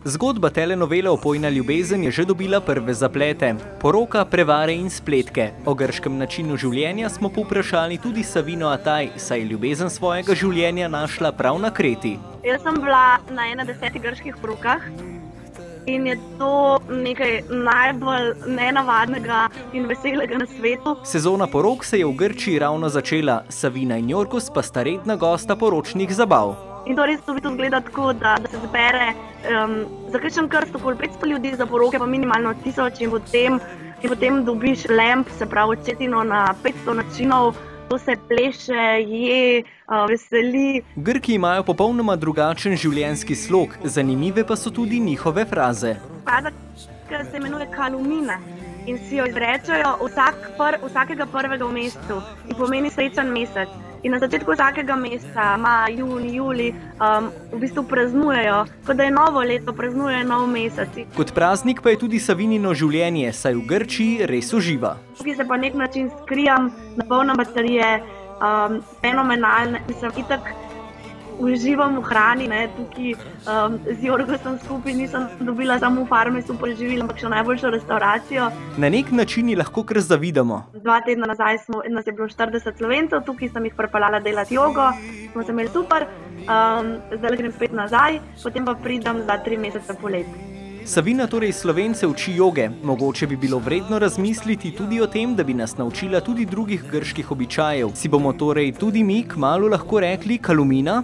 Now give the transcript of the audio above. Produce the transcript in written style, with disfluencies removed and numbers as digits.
Zgodba telenovele Opojna ljubezen je že dobila prve zaplete. Poroka, prevare in spletke. O grškem načinu življenja smo povprašali tudi Savino Attaj, saj je ljubezen svojega življenja našla prav na Kreti. Jaz sem bila na 10 grških porokah in je to nekaj najbolj nenavadnega in veselega na svetu. Sezona porok se je v Grčiji ravno začela, Savina in Jorgos pa sta redna gosta poročnih zabav. In to res izgleda tako, da se zbere za kakšen krst okoli 500 ljudi, za poroke pa minimalno 1000 in potem dobiš lamp, se pravi četino na 500 načinov, to se pleše, je, veseli. Grki imajo popolnoma drugačen življenjski slog, zanimive pa so tudi njihove fraze. Fraza, ki se imenuje kalumina in si jo izrečejo vsakega prvega v mesecu in pomeni srečen mesec. In na začetku vsakega meseca, maj, juni, juli, v bistvu praznujejo, kot da je novo leto, praznujejo nov mesec. Kot praznik pa je tudi Savinino življenje, saj v Grčiji res uživa. Tukaj se pa nek način skrijam, napolnjam baterije, fenomenalne, itak uživam v hrani, tukaj z Jorgosom skupaj nisem dobila samo v farmi super živil, ampak še najboljšo restauracijo. Na nek način ji lahko kar zavidamo. 2 tedna nazaj nas je bilo 40 Slovencev, tukaj sem jih pripeljala delati jogo, smo se imeli super, zdaj grem spet nazaj, potem pa pridem za 3 mesece poleti. Savina torej Slovence uči joge, mogoče bi bilo vredno razmisliti tudi o tem, da bi nas naučila tudi drugih grških običajev. Si bomo torej tudi mi kmalu lahko rekli kalumina?